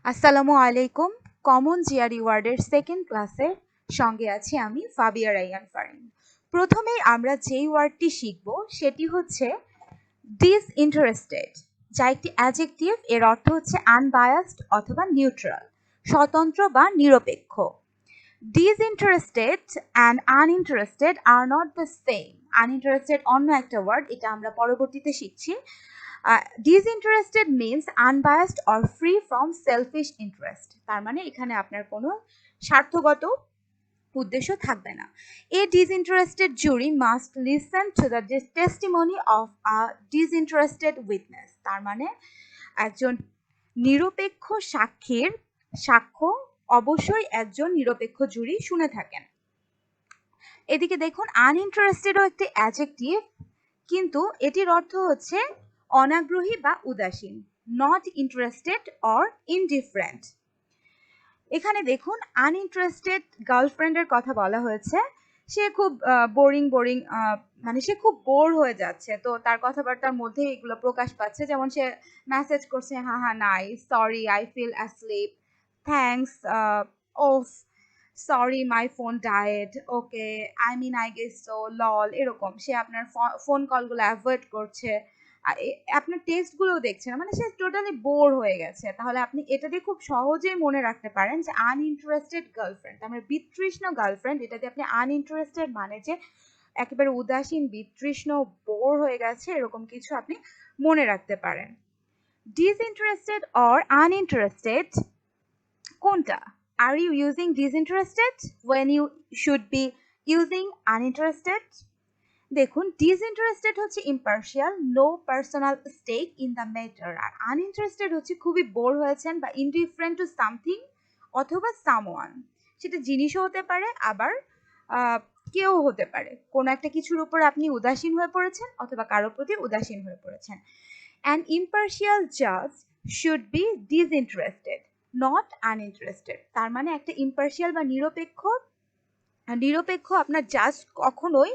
আসসালামু আলাইকুম। Common GRE ওয়ার্ডের সেকেন্ড ক্লাসের সঙ্গে আছি আমি ফাবিয়া রাইয়ান ফারিন। প্রথমেই আমরা যেই ওয়ার্ডটি শিখব সেটি হচ্ছে ডিসইন্টারেস্টেড, যা একটি অ্যাডজেক্টিভ। এর অর্থ হচ্ছে আনবায়াসড অথবা নিউট্রাল, স্বতন্ত্র বা নিরপেক্ষ। Disinterested and uninterested are not the same. Uninterested অন্য একটা ওয়ার্ড, এটা আমরা পরবর্তীতে শিখছি। Disinterested means unbiased or free from selfish interest. তার মানে এখানে আপনার কোনো স্বার্থগত উদ্দেশ্য থাকবে না। A disinterested jury must listen to the testimony of a disinterested witness. তার মানে একজন নিরপেক্ষ সাক্ষীর সাক্ষ্য অবশ্যই একজন নিরপেক্ষ জুরি শুনে থাকেন। এদিকে দেখুন, আনইন্টারেস্টেডও একটি অ্যাডজেক্টিভ, কিন্তু এটির অর্থ হচ্ছে অনাগ্রহী বা উদাসীন, নট ইন্টারেস্টেড অর ইনডিফারেন্ট। এখানে দেখুন, আনইন্টারেস্টেড গার্লফ্রেন্ডের কথা বলা হয়েছে। সে খুব বোরিং মানে সে খুব বোর হয়ে যাচ্ছে, তো তার কথাবার্তার মধ্যে এগুলো প্রকাশ পাচ্ছে। যেমন সে মেসেজ করছে, হ্যাঁ হ্যাঁ নাই, sorry I fell asleep, thanks, ওফ, sorry my phone died, okay, I mean I guess so, lol, এরকম সে আপনার ফোন কলগুলো অ্যাভয়েড করছে, আপনার টেক্সটগুলো দেখছে না, মানে সে টোটালি বোর হয়ে গেছে। তাহলে আপনি এটা দিয়ে খুব সহজেই মনে রাখতে পারেন যে আনইন্টারেস্টেড গার্লফ্রেন্ড, আমরা বিতৃষ্ণ গার্লফ্রেন্ড, এটা দিয়ে আপনি আনইন্টারেস্টেড মানে যে একেবারে উদাসীন, বিতৃষ্ণ, বোর হয়ে গেছে, এরকম কিছু আপনি মনে রাখতে পারেন। ডিসইন্টারেস্টেড অর আনইন্টারেস্টেড কোনটা? Are you using disinterested when you should be using uninterested? দেখুন, ডিসইন্টারেস্টেড হচ্ছে impartial, no personal stake in the matter. আর আনইন্টারেস্টেড হচ্ছে খুবই বোর হয়েছেন বা ইনডিফারেন্ট টু সামথিং অথবা সামওয়ান। সেটা জিনিসও হতে পারে, আবার কেউ হতে পারে। কোনো একটা কিছুর উপর আপনি উদাসীন হয়ে পড়েছেন অথবা কারোর প্রতি উদাসীন হয়ে পড়েছেন। অ্যান ইম্পার্শিয়াল জাজ should be disinterested, not uninterested. তার মানে একটা ইম্পার্শিয়াল বা নিরপেক্ষ আপনার জাজ কখনোই,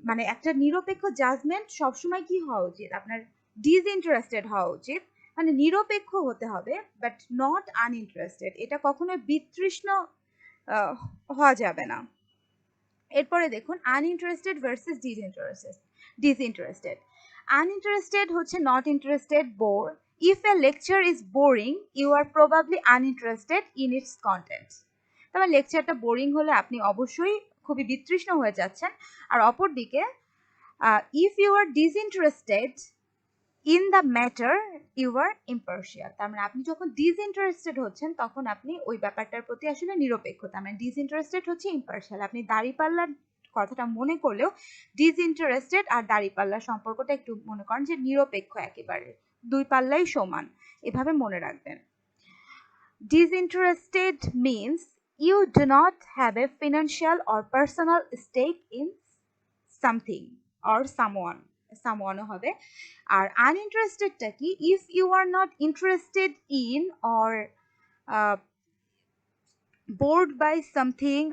মানে একটা নিরপেক্ষ জাজমেন্ট সবসময় কি হওয়া উচিত? আপনার ডিসইন্টারেস্টেড হওয়া উচিত, মানে নিরপেক্ষ হতে হবে, বাট নট আনইন্টারেস্টেড। এটা কখনোই বিতৃষ্ণ হওয়া যাবে না। এরপরে দেখুন, আনইন্টারেস্টেড ভার্সেস ডিসইন্টারেস্টেড। আনইন্টারেস্টেড হচ্ছে not interested, bore. If a lecture is boring, you are probably uninterested in its content. তবে লেকচারটা বোরিং হলে আপনি অবশ্যই খুবই বিতৃষ্ণ হয়ে যাচ্ছেন। আর অপরদিকে, if you are disinterested in the matter, you are impartial. তার মানে আপনি যখন ডিসইন্টারেস্টেড হচ্ছেন তখন আপনি ওই ব্যাপারটার প্রতি আসলে নিরপেক্ষ। তার মানে ডিসইন্টারেস্টেড হচ্ছে ইম্পার্শিয়াল। আপনি দাড়িপাল্লার কথাটা মনে করলেও ডিসইন্টারেস্টেড আর দাড়িপাল্লার সম্পর্কটা একটু মনে করেন যে নিরপেক্ষ, একেবারে দুই পাল্লাই সমান, এভাবে মনে রাখবেন। Disinterested means you do not have a financial or personal stake in something or someone হবে। আর আনইন্টারেস্টেডটা কি? If you are not interested in or bored by something,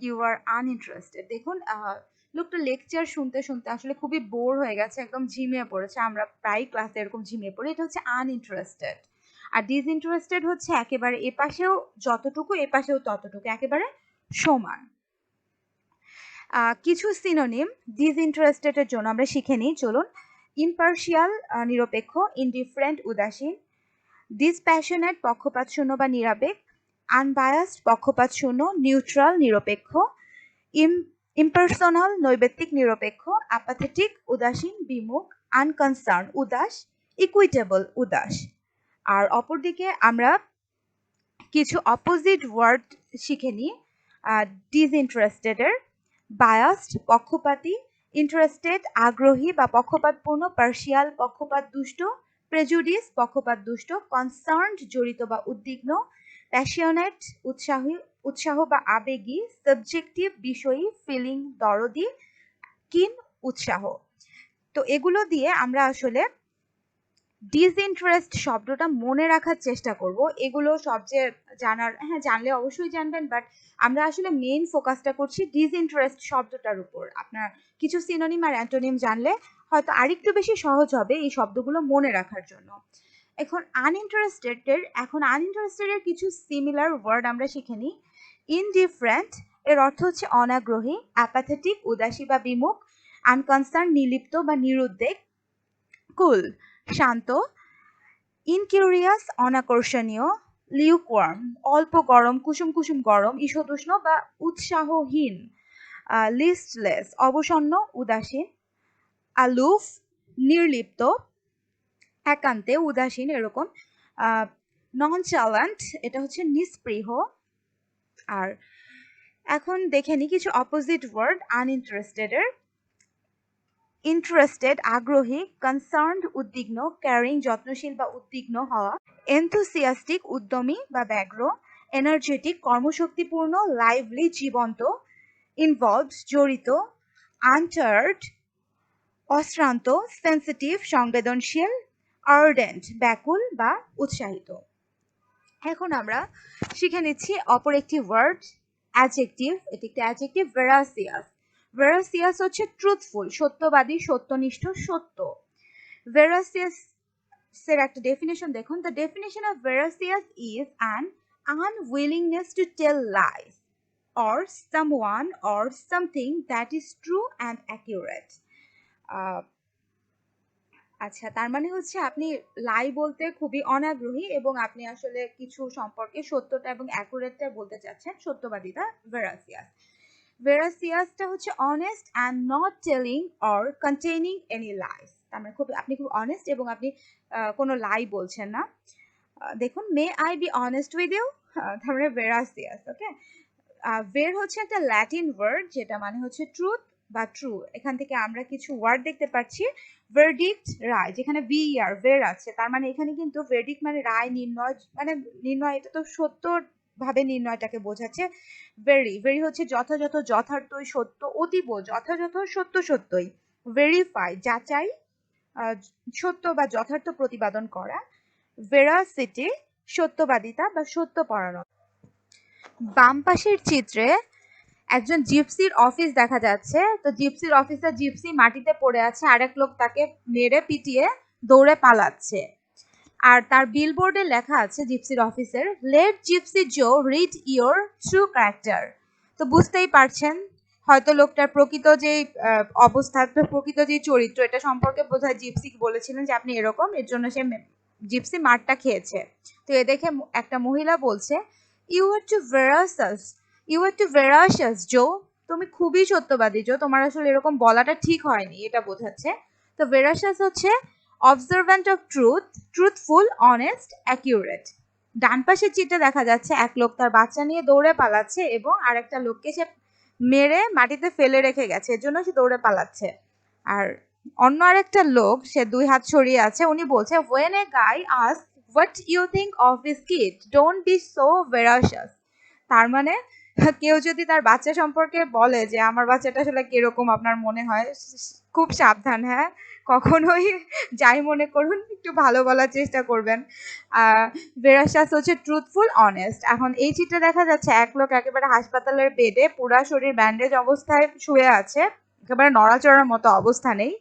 you are uninterested. দেখুন, লোকটা লেকচার শুনতে শুনতে আসলে খুবই বোর হয়ে গেছে, একদম ঝিমিয়ে পড়েছে। আমরা প্রায় ক্লাসে এরকম ঝিমিয়ে পড়ি, এটা হচ্ছে আনইন্টারেস্টেড। আর ডিসইন্টারেস্টেড হচ্ছে একেবারে এপাশেও যতটুকু এপাশেও ততটুকু, একেবারে সমান। কিছু সিনোনিম ডিসইন্টারেস্টেডের জন্য আমরা শিখে নিই, চলুন। ইম্পার্শিয়াল নিরপেক্ষ, ইনডিফারেন্ট উদাসীন, ডিসপ্যাশনেট পক্ষপাত শূন্য বা নিরাবেগ, আনবায়াসড পক্ষপাত শূন্য, নিউট্রাল নিরপেক্ষ, ইম্পার্সোনাল নৈবেত্তিক নিরপেক্ষ, অ্যাপাথেটিক উদাসীন বিমুখ, আনকনসার্ন উদাস, ইকুইটেবল উদাস। আর অপরদিকে আমরা কিছু অপোজিট ওয়ার্ড শিখে নিই ডিসইন্টারেস্টেডের। বায়াসড পক্ষপাতী, ইন্টারেস্টেড আগ্রহী বা পক্ষপাতপূর্ণ, পার্শিয়াল পক্ষপাত দুষ্ট, প্রেজুডিস পক্ষপাত দুষ্ট, কনসার্নড জড়িত বা উদ্বিগ্ন, প্যাশনেট উৎসাহ বা আবেগী, সাবজেক্টিভ বিষয়ী, ফিলিং দরদি, কিন উৎসাহ। তো এগুলো দিয়ে আমরা আসলে ডিসইন্টারেস্ট শব্দটা মনে রাখার চেষ্টা করব। এগুলো সবচেয়ে জানার, হ্যাঁ জানলে অবশ্যই জানবেন, বাট আমরা আসলে মেইন ফোকাসটা করছি ডিসইন্টারেস্ট শব্দটার উপর। আপনার কিছু সিনোনিম আর অ্যান্টোনিম জানলে হয়তো আরেকটু বেশি সহজ হবে এই শব্দগুলো মনে রাখার জন্য। এখন আনইন্টারেস্টেড এর কিছু সিমিলার ওয়ার্ড আমরা শিখে নিই। ইনডিফারেন্ট এর অর্থ হচ্ছে অনাগ্রহী, অ্যাপাথেটিক উদাসী বা বিমুখ, আনকনসার্ন নির্লিপ্ত বা নিরুদ্বেগ, কুল শান্ত, ইনকিউরিয়াস অনাকর্ষণীয়, লিউকওয়ার্ম অল্প গরম, কুসুম কুসুম গরম, ঈষদুষ্ণ বা উৎসাহহীন, লিস্টলেস অবসন্ন উদাসীন, আলুফ নির্লিপ্ত একান্তে উদাসীন এরকম, ননচালেন্ট এটা হচ্ছে নিস্পৃহ। আর এখন দেখে নি কিছু অপোজিট ওয়ার্ড আনইন্টারেস্টেড এর। ইন্টারেস্টেড আগ্রহী, কনসার্নড উদ্বিগ্ন, ক্যারিং যত্নশীল বা উদ্বিগ্ন হওয়া, এনথুসিয়াস্টিক উদ্যমী বা ব্যগ্র, এনার্জেটিক কর্মশক্তিপূর্ণ, লাইভলি জীবন্ত, ইনভলভড জড়িত, আনটায়ার্ড অশ্রান্ত, সেন্সিটিভ সংবেদনশীল, আর্ডেন্ট ব্যাকুল বা উৎসাহিত। এখন আমরা শিখে নিচ্ছি অপর একটি ওয়ার্ড অ্যাডজেক্টিভ। এটি একটি অ্যাডজেক্টিভ ভেরাসিয়াস। ভেরাসিয়াস হচ্ছে ট্রুথফুল, সত্যবাদী, সত্যনিষ্ঠ, সত্য। ভেরাসিয়াস এর একটা ডেফিনেশন দেখুন। The definition of veracious is an unwillingness to tell lies or someone or something that is true and accurate. আচ্ছা, তার মানে হচ্ছে আপনি লাই বলতে খুবই অনাগ্রহী এবং আপনি আসলে কিছু সম্পর্কে সত্যটা এবং অ্যাকুরেটটা বলতে চাচ্ছেন, সত্যবাদিতা ভেরাসিয়াস। ভেরাসিয়াসটা হচ্ছে honest and not telling or containing any lies. তার মানে আপনি খুব অনেস্ট এবং আপনি কোনো লাই বলছেন না। দেখুন, may I be honest with you, তার মানে ভেরাসিয়াস। ওকে, ভের হচ্ছে একটা ল্যাটিন ওয়ার্ড যেটা মানে হচ্ছে ট্রুথ বা ট্রু। এখান থেকে আমরা কিছু ওয়ার্ড দেখতে পাচ্ছি। ভার্ডিক্ট রায়, যেখানে ভিআর ভের আছে, তার মানে এখানে কিন্তু ভার্ডিক্ট মানে রায় নির্ণয়, মানে নির্ণয়, এটা তো সত্য ভাবে নির্ণয়টাকে বোঝাচ্ছে। ভেরি হচ্ছে যথাযথ, যথার্থই, সত্য, অতীব যথাযথ, সত্য সত্যই। ভেরিফাই যাচাই, সত্য বা যথার্থ প্রতিপাদন করা। ভেরাসিটি সত্যবাদিতা বা সত্যপরায়ণ। বাম পাশের চিত্রে একজন জিপসির অফিস দেখা যাচ্ছে। তো জিপসির অফিসে জিপসি মাটিতে পড়ে আছে, আরেক লোক তাকে মেরে পিটিয়ে দৌড়ে পালাচ্ছে। আর তার বিলবোর্ডে লেখা আছে জিপসির অফিসের, let Gypsy Jo read your true character. তো বুঝতেই পারছেন হয়তো লোকটার প্রকৃত যে অবস্থা, প্রকৃত যে চরিত্র, এটা সম্পর্কে বোধহয় জিপসি বলেছিলেন যে আপনি এরকম, এর জন্য সে জিপসি মারটা খেয়েছে। তো এ দেখে একটা মহিলা বলছে, you are too veracious, you are too veracious Joe, তুমি খুবই সত্যবাদী জো, তোমার আসলে এরকম বলাটা ঠিক হয়নি, এটা বোঝাচ্ছে। তো ভেরাসাস হচ্ছে observant of truth, truthful, honest, accurate. ডান পাশের চিত্রে দেখা যাচ্ছে এক লোক তার বাচ্চা নিয়ে দৌড়ে পালাচ্ছে এবং আরেকটা লোককে সে মেরে মাটিতে ফেলে রেখে গেছে, এর জন্য সে দৌড়ে পালাচ্ছে। আর অন্য আরেকটা লোক, সে দুই হাত ছড়িয়ে আছে, উনি বলছে, when a guy asks what you think of his kid, don't be so veracious। তার মানে কেউ যদি তার বাচ্চা সম্পর্কে বলে যে আমার বাচ্চাটা আসলে কিরকম আপনার মনে হয়, খুব সাবধান, হ্যাঁ, কখনোই যাই মনে করুন একটু ভালো বলার চেষ্টা করবেন। ভেরাসাস হচ্ছে ট্রুথফুল, অনেস্ট। এখন এই চিত্রে দেখা যাচ্ছে এক লোক একেবারে হাসপাতালের বেডে, পুরা শরীর ব্যান্ডেজ অবস্থায় শুয়ে আছে, একেবারে নড়াচড়ার মতো অবস্থা নেই।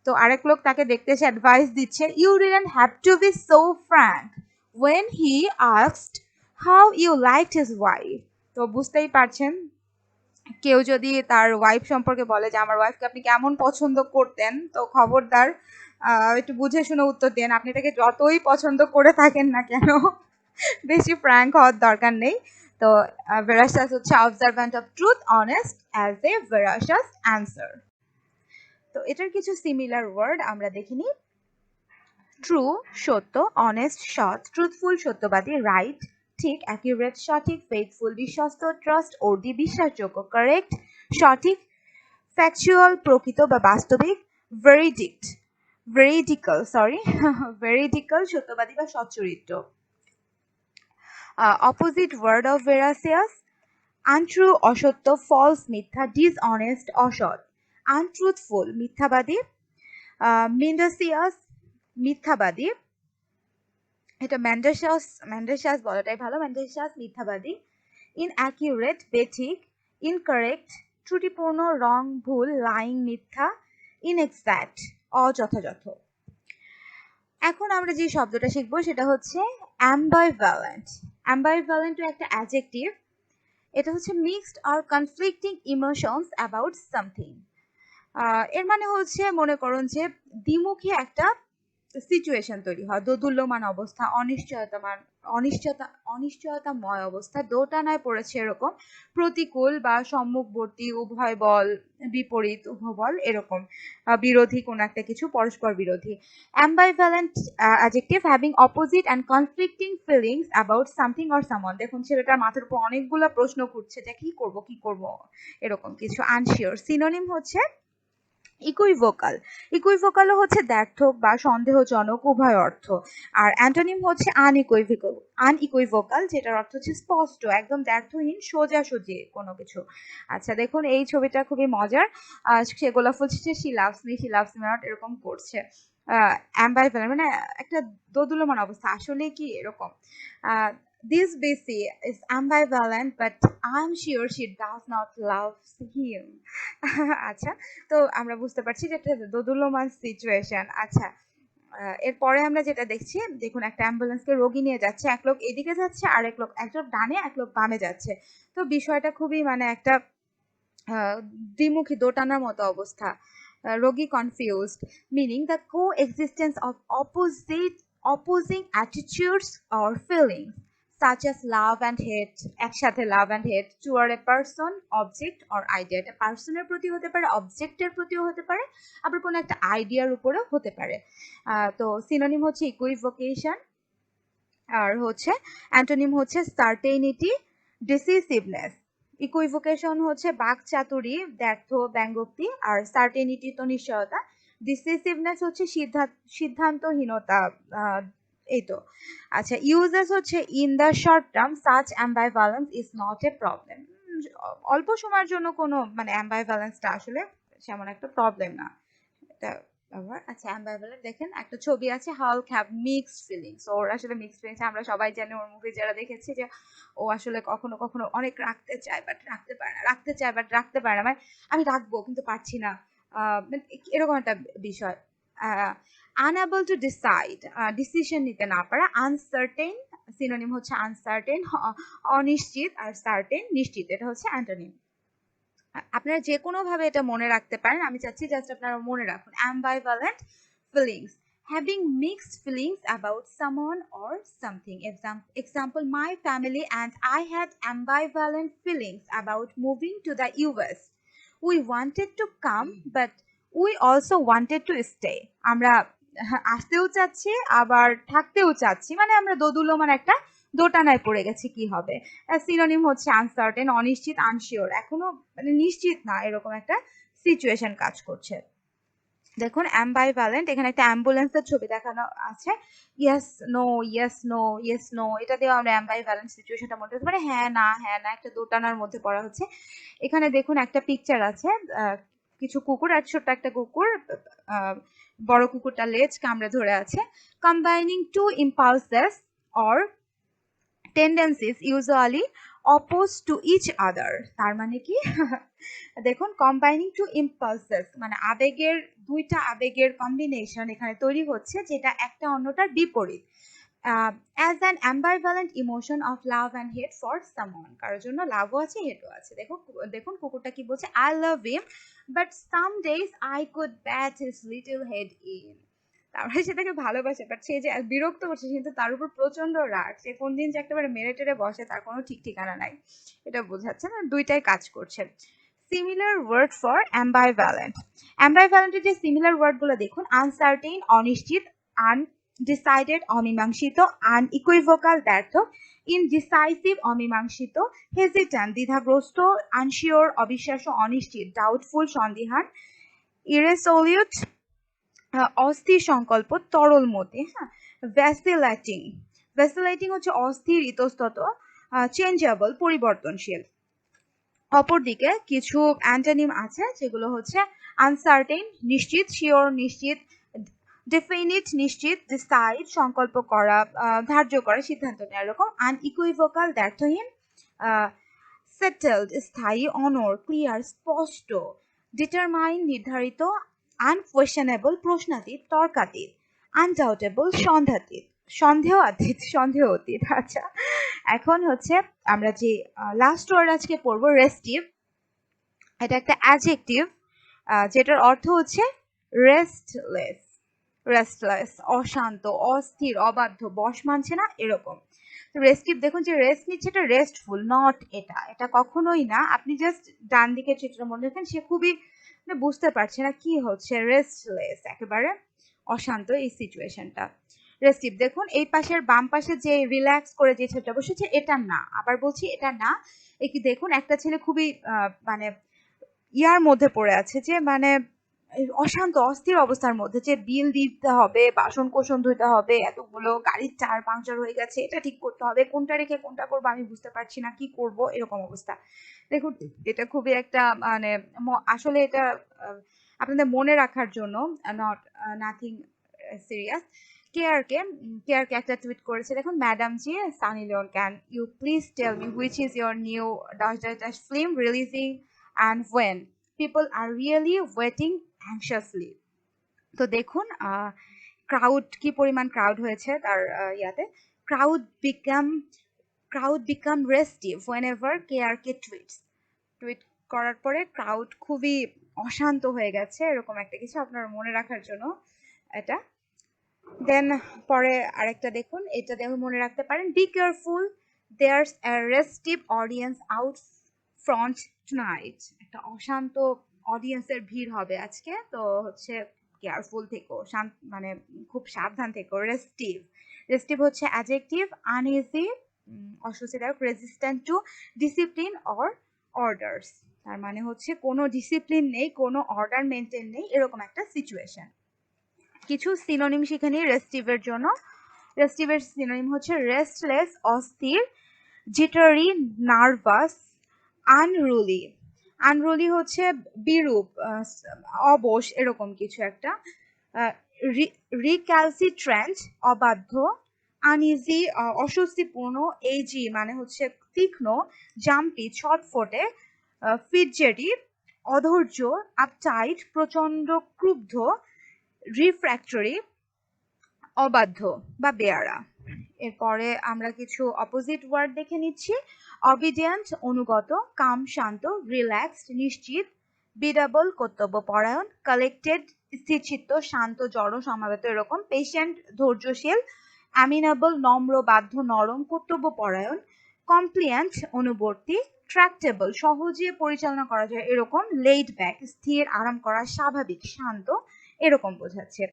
তো আরেক লোক তাকে দেখতে এসে অ্যাডভাইস দিচ্ছে, you didn't have to be so frank when he asked how you liked his wife। তো বুঝতেই পারছেন, কেউ যদি তার ওয়াইফ সম্পর্কে বলে যে আমার ওয়াইফকে আপনি কেমন পছন্দ করতেন, তো খবরদার একটু বুঝে শুনে উত্তর দেন। আপনি তাকে যতই পছন্দ করে থাকেন না কেন, বেশি ফ্র্যাঙ্ক হওয়ার দরকার নেই। তো ভেরাসাস হচ্ছে observant of truth, honest, as a veracious answer. তো এটার কিছু সিমিলার ওয়ার্ড আমরা দেখিনি। ট্রু সত্য, অনেস্ট সৎ, ট্রুথফুল সত্যবাদী, রাইট ঠিক, অ্যাকিউরেট সঠিক, ফেথফুল বিশ্বস্ত, ট্রাস্ট অর্দি বিশ্বাসযোগ্য, কারেক্ট সঠিক, ফ্যাকচুয়াল প্রকৃত বা বাস্তবিক, ভেরিডিক্যাল সত্যবাদী বা সচ্চরিত্র। অপোজিট ওয়ার্ড অফ ভেরাসিয়াস, আনট্রু অসত্য, ফলস মিথ্যা, ডিসঅনেস্ট অসৎ, আনট্রুথফুল মিথ্যাবাদী, মেন্ডাসিয়াস মিথ্যাবাদী, এটা ম্যান্ডেশাস বলাটাই ভালো, ম্যান্ডেশাস মিথ্যাবাদী, ইনঅ্যাকিউরেট বেঠিক, ইনকারেক্ট ত্রুটিপূর্ণ, রং ভুল, লাইং মিথ্যা, ইনএক্সাক্ট অযথাযথ। এখন আমরা যে শব্দটা শিখবো সেটা হচ্ছে অ্যাম্বাইভ্যালেন্ট। অ্যাম্বাইভ্যালেন্টও একটা অ্যাডজেক্টিভ। এটা হচ্ছে mixed or conflicting emotions about something. এর মানে হচ্ছে মনে করুন যে দ্বিমুখী একটা সিচুয়েশন তৈরি হয়, দোদুল্যমান অবস্থা, অনিশ্চয়তাময় অবস্থা, দোটানায় পড়েছে এরকম, প্রতিকূল বা সম্মুখবর্তী উভয় বল, বিপরীত উভয় বল এরকম, বিরোধী কোন একটা কিছু, পরস্পর বিরোধী। Ambivalent adjective having opposite and conflicting feelings about something or someone. দেখুন ছেলেটার মাথার উপর অনেকগুলো প্রশ্ন ঘুরছে যে কি করব এরকম কিছু, আনশিওর। সিনোনিম হচ্ছে ইকুইভোকাল। ইকুইভোকালও হচ্ছে দ্ব্যর্থক বা সন্দেহজনক উভয় অর্থ। আর অ্যান্টোনিম হচ্ছে আনইকুইভোকাল। আনইকুইভোকাল যেটার অর্থ হচ্ছে স্পষ্ট, একদম দ্ব্যর্থহীন, সোজাসুজি কোনো কিছু। আচ্ছা দেখুন এই ছবিটা খুবই মজার। সে গোলাপ ফুলছে, she loves me, she loves me not এরকম করছে। অ্যাম্বাইভ্যালেন্ট মানে একটা দোদুল্যমান অবস্থা, আসলে কি এরকম। This BC is ambivalent, but I'm sure she does not love him. আচ্ছা, তো আমরা বুঝতে পারছি যে একটা দোদুল্যমান সিচুয়েশন। আচ্ছা, এরপরে আমরা যেটা দেখছি, দেখুন একটা অ্যাম্বুলেন্সকে রোগী নিয়ে যাচ্ছে, এক লোক এদিকে যাচ্ছে আর একজন ডানে এক লোক বামে যাচ্ছে। তো বিষয়টা খুবই মানে একটা দ্বিমুখী দোটানার মতো অবস্থা। রোগী confused, meaning the co existence of opposing attitudes or feelings such as love and hate, একসাথে লাভ and hate toward a person, object or idea. এটা পার্সনের প্রতি হতে পারে, অবজেক্টের প্রতিও হতে পারে, আবার কোনো একটা আইডিয়ার উপরেও হতে পারে। তো সিনোনিম হচ্ছে ইকুইভোকেশন, আর হচ্ছে অ্যান্টোনিম হচ্ছে সার্টেনিটি, ডিসিসিভনেস। ইকুইভোকেশন হচ্ছে বাকচাতুরী, ব্যর্থ, ব্যঙ্গোক্তি, আর সার্টেনিটি তো নিশ্চয়তা, ডিসিসিভনেস হচ্ছে সিদ্ধান্তহীনতা। এই তো। আচ্ছা, ইউজেস হচ্ছে in the short term such ambivalence is not a problem. অল্প সময়ের জন্য কোনো মানে অ্যাম্বাইভ্যালেন্সটা আসলে সেমন একটা প্রবলেম না। এটা আবার আচ্ছা, অ্যাম্বাইভ্যালেন্ট দেখেন একটা ছবি আছে, হাল্ক হ্যাভ মিক্সড ফিলিংস। ওর আসলে মিক্সড ফিলিংস, আমরা সবাই জানি, ওর মুভি যারা দেখেছি, যে ও আসলে কখনো কখনো অনেক রাখতে চায় বাট রাখতে পারে না, রাখতে চায় বাট রাখতে পারে না, মানে আমি রাখবো কিন্তু পারছি না, মানে এরকম একটা বিষয়। আনএবল টু ডিসাইড, ডিসিশন নিতে না পারা। আনসার্টেন, সিনোনিম হচ্ছে আনসার্টেন, অনিশ্চিত, আর সার্টেন নিশ্চিত, এটা হচ্ছে অ্যান্টোনিম। আপনারা যে কোনো ভাবে এটা মনে রাখতে পারেন, আমি চাচ্ছি জাস্ট আপনারা মনে রাখুন। অ্যাম্বাইভ্যালেন্ট feelings, having mixed feelings about someone or something. Example, my family and I had ambivalent feelings about moving to the US. We wanted to come, but we also wanted to stay. আমরা আসতেও চাচ্ছি আবার থাকতেও চাচ্ছি, মানে আমরা দোদুল্যমান একটা দোটানায় পড়ে গেছি কি হবে। সিনোনিম হচ্ছে আনসার্টেন, অনিশ্চিত, আনশিওর, এখনো মানে নিশ্চিত না, এরকম একটা সিচুয়েশন কাজ করছে। দেখুন অ্যাম্বাইভ্যালেন্ট, এখানে একটা অ্যাম্বুলেন্সের ছবি দেখানো আছে, yes no, yes no, yes no, এটা দিয়ে আমরা অ্যাম্বাইভ্যালেন্ট সিচুয়েশনটা মনে করতে পারি, হ্যাঁ না, হ্যাঁ না, একটা দোটানার মধ্যে পড়া হচ্ছে। এখানে দেখুন একটা পিকচার আছে, কিছু কুকুর, আর ছোট্ট একটা কুকুর, বড় কুকুরটা লেজ কামড়ে ধরে আছে। Combining two impulses or tendencies usually oppose to each other. তার মানে কি দেখুন, কম্বাইনিং টু ইম্পালসেস মানে আবেগের, দুইটা আবেগের কম্বিনেশন এখানে তৈরি হচ্ছে, যেটা একটা অন্যটার বিপরীত। As an ambivalent emotion of love and hate for someone, কারোর জন্য লাভও আছে হেটও আছে। দেখুন কুকুরটা কি বলছে, I love him but some days I could bat his little head in. তারপরে সে তাকে ভালোবাসে, বাট সে যে বিরক্ত করছে, কিন্তু তার উপর প্রচন্ড রাগ, সে কোন দিন যে একেবারে মেরে টেরে বসে তার কোনো ঠিক ঠিকানা নাই, এটা বোঝাচ্ছে না, দুইটাই কাজ করছে। Similar word for ambivalent. অ্যাম্বাইভ্যালেন্টের যে সিমিলার ওয়ার্ডগুলো দেখুন, আনসার্টেন অনিশ্চিত, আনডিসাইডেড অমীমাংসিত, আনইকুইভোকাল ব্যর্থ, ইনডিসাইসিভ অমীমাংসিত, হেজিট্যান্ট দ্বিধাগ্রস্ত, আনশিওর অবিশ্বাস্য অনিশ্চিত, ডাউটফুল সন্দিহান, ইরেসোলিউট অস্থির সংকল্প, তরল মতে। হ্যাঁ, ভ্যাসিলেটিং, ভ্যাসিলেটিং হচ্ছে অস্থির, ইতস্তত, চেঞ্জেবল পরিবর্তনশীল। অপরদিকে কিছু অ্যান্টোনিম আছে যেগুলো হচ্ছে আনসার্টেন নিশ্চিত, শিওর নিশ্চিত, ডেফিনিট নিশ্চিত, ডিসাইড সংকল্প করা, ধার্য করা, সিদ্ধান্ত নেওয়া এরকম। আনইকুইভোকাল দ্ব্যর্থহীন, সেটেলড স্থায়ী, অনর ক্লিয়ার স্পষ্ট, ডিটারমাইন নির্ধারিত, আনকোয়েশনেবল প্রশ্নাতীত, তর্কাতীত। আনডাউটেবল, সন্দেহাতীত, সন্দেহ অতীত। আচ্ছা, এখন হচ্ছে আমরা যে লাস্ট ওয়ার্ড আজকে পড়বো রেস্টিভ। এটা একটা অ্যাডজেক্টিভ যেটার অর্থ হচ্ছে রেস্টলেস। রেস্টলেস, অশান্ত, অস্থির, অবাধ্য, বশ মানছে না, এরকম। রেস্টিভ, দেখুন যে রেস্ট নিচ্ছে, এটা রেস্টফুল নট, এটা কখনোই না। আপনি জাস্ট ডান দিকে চিত্র মনে রাখেন, সে খুবই বুঝতে পারছে না কি হচ্ছে, রেস্টলেস, একেবারে অশান্ত এই সিচুয়েশনটা। রেস্টিভ, দেখুন এই পাশের বাম পাশে যে রিল্যাক্স করে যে ছেলেটা বসেছে, এটা না, আবার বলছি এটা না। কি দেখুন একটা ছেলে খুবই মানে ইয়ার মধ্যে পড়ে আছে, যে মানে অশান্ত অস্থির অবস্থার মধ্যে, যে বিল দিতে হবে, বাসন কোসন ধুতে হবে, এতগুলো গাড়ির টায়ার পাংচার হয়ে গেছে, এটা ঠিক করতে হবে, কোনটা রেখে কোনটা করবো আমি বুঝতে পারছি না, কি করব, এরকম অবস্থা। দেখুন এটা খুবই একটা মানে আসলে এটা আপনাদের মনে রাখার জন্য, নট নাথিং সিরিয়াস। কেয়ারকে একটা টুইট করেছে, দেখুন, madam ji, Sunny Leone, can you please tell me which is your new dash dash dash film releasing and when people are really waiting anxiously। তো দেখুন ক্রাউড, কি পরিমাণ ক্রাউড হয়েছে তার ইয়াতে। Crowd become restive whenever KRK tweet করার পরে crowd খুবই অশান্ত হয়ে গেছে, এরকম একটা কিছু আপনার মনে রাখার জন্য এটা। দেন পরে আরেকটা দেখুন, এটা দেখুন মনে রাখতে পারেন, be careful, there's a restive audience out front tonight. একটা অশান্ত অডিয়েন্সের ভিড় হবে আজকে, তো হচ্ছে কেয়ারফুল থেকো, মানে খুব সাবধান থেকো। রেস্টিভ হচ্ছে অ্যাডজেক্টিভ, আনইজি, অস্বস্তিদায়ক, resistant to discipline or orders, তার মানে হচ্ছে কোনো ডিসিপ্লিন নেই, কোনো অর্ডার মেনটেন নেই, এরকম একটা সিচুয়েশন। কিছু সিনোনিম শিখে নিই রেস্টিভের জন্য। রেস্টিভের সিনোনিম হচ্ছে রেস্টলেস, অস্থির, জিটারি, নার্ভাস, আনরুলি। আনরুলি হচ্ছে বিরূপ, অবশ, এরকম কিছু একটা। রিক্যালসিট্র্যান্ট, অবাধ্য। আনইজি, অস্বস্তিপূর্ণ। এজি মানে হচ্ছে তীক্ষ্ণ। জাম্পি, ছটফটে। ফিডজেটি, অধৈর্য। আপটাইট, প্রচন্ড ক্রুদ্ধ। রিফ্র্যাক্টরি, অবাধ্য বা বেয়ারা। এরপরে আমরা কিছু অপোজিট ওয়ার্ড দেখে নিচ্ছি। অবিডিয়েন্ট, অনুগত। কাম, শান্ত। রিল্যাক্সড, নিশ্চিত। বিডাবল, কর্তব্যপরায়ণ। কালেক্টেড, স্থিরচিত্ত, শান্ত, জড়, সমাবেত, এরকম। পেশেন্ট, ধৈর্যশীল। অ্যামিনেবল, নম্র, বাধ্য, নরম, কর্তব্যপরায়ণ। কমপ্লিয়েন্ট, অনুবর্তী। ট্র্যাক্টেবল, সহজে পরিচালনা করা যায়, এরকম। লেইড ব্যাক, স্থির, আরাম করা, স্বাভাবিক, শান্ত, এরকম বোঝাচ্ছে।